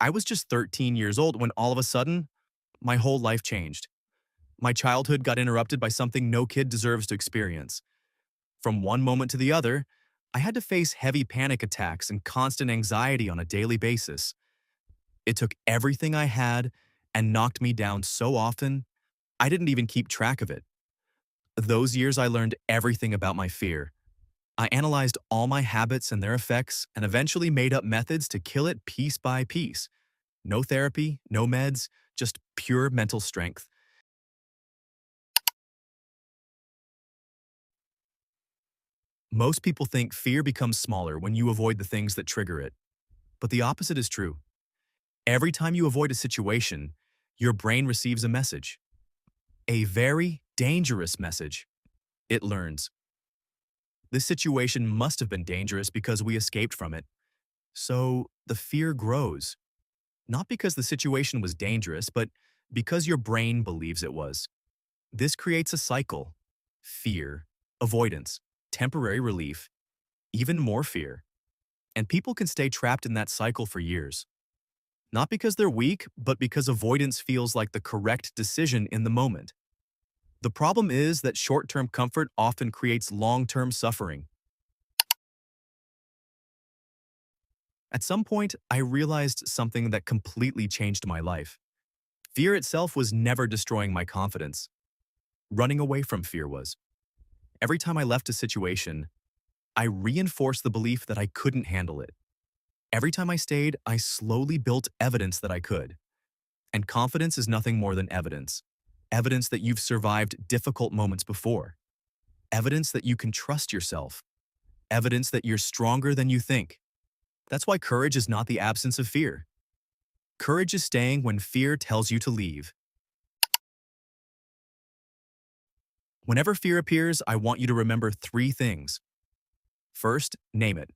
I was just 13 years old when all of a sudden, my whole life changed. My childhood got interrupted by something no kid deserves to experience. From one moment to the other, I had to face heavy panic attacks and constant anxiety on a daily basis. It took everything I had and knocked me down so often, I didn't even keep track of it. Those years I learned everything about my fear. I analyzed all my habits and their effects and eventually made up methods to kill it piece by piece. No therapy, no meds, just pure mental strength. Most people think fear becomes smaller when you avoid the things that trigger it. But the opposite is true. Every time you avoid a situation, your brain receives a message. A very dangerous message. It learns. This situation must have been dangerous because we escaped from it. So the fear grows. Not because the situation was dangerous, but because your brain believes it was. This creates a cycle. Fear, avoidance, temporary relief, even more fear. And people can stay trapped in that cycle for years. Not because they're weak, but because avoidance feels like the correct decision in the moment. The problem is that short-term comfort often creates long-term suffering. At some point, I realized something that completely changed my life. Fear itself was never destroying my confidence. Running away from fear was. Every time I left a situation, I reinforced the belief that I couldn't handle it. Every time I stayed, I slowly built evidence that I could. And confidence is nothing more than evidence. Evidence that you've survived difficult moments before. Evidence that you can trust yourself. Evidence that you're stronger than you think. That's why courage is not the absence of fear. Courage is staying when fear tells you to leave. Whenever fear appears, I want you to remember three things. First, name it.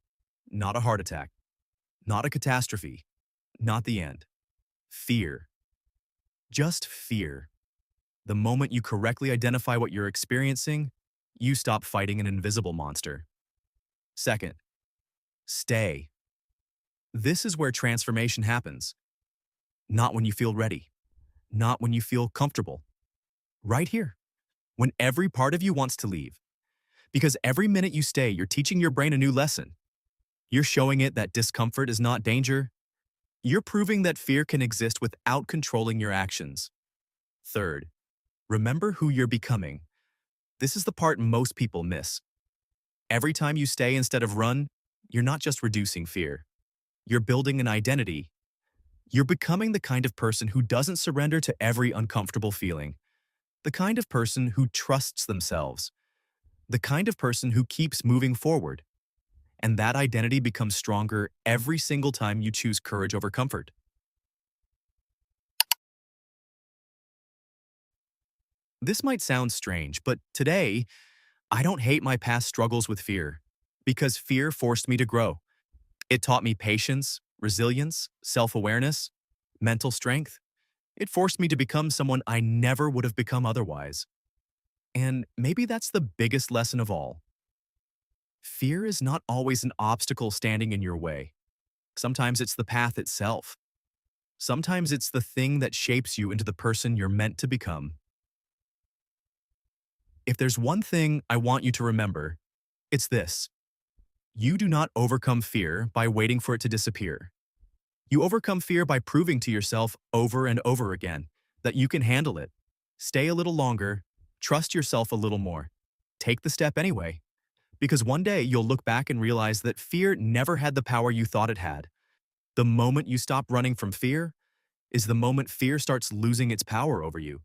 Not a heart attack. Not a catastrophe. Not the end. Fear. Just fear. The moment you correctly identify what you're experiencing, you stop fighting an invisible monster. Second, stay. This is where transformation happens. Not when you feel ready. Not when you feel comfortable. Right here. When every part of you wants to leave. Because every minute you stay, you're teaching your brain a new lesson. You're showing it that discomfort is not danger. You're proving that fear can exist without controlling your actions. Third, remember who you're becoming. This is the part most people miss. Every time you stay instead of run, you're not just reducing fear. You're building an identity. You're becoming the kind of person who doesn't surrender to every uncomfortable feeling. The kind of person who trusts themselves. The kind of person who keeps moving forward. And that identity becomes stronger every single time you choose courage over comfort. This might sound strange, but today, I don't hate my past struggles with fear, because fear forced me to grow. It taught me patience, resilience, self-awareness, mental strength. It forced me to become someone I never would have become otherwise. And maybe that's the biggest lesson of all. Fear is not always an obstacle standing in your way. Sometimes it's the path itself. Sometimes it's the thing that shapes you into the person you're meant to become. If there's one thing I want you to remember, it's this. You do not overcome fear by waiting for it to disappear. You overcome fear by proving to yourself over and over again that you can handle it. Stay a little longer, trust yourself a little more. Take the step anyway. Because one day you'll look back and realize that fear never had the power you thought it had. The moment you stop running from fear is the moment fear starts losing its power over you.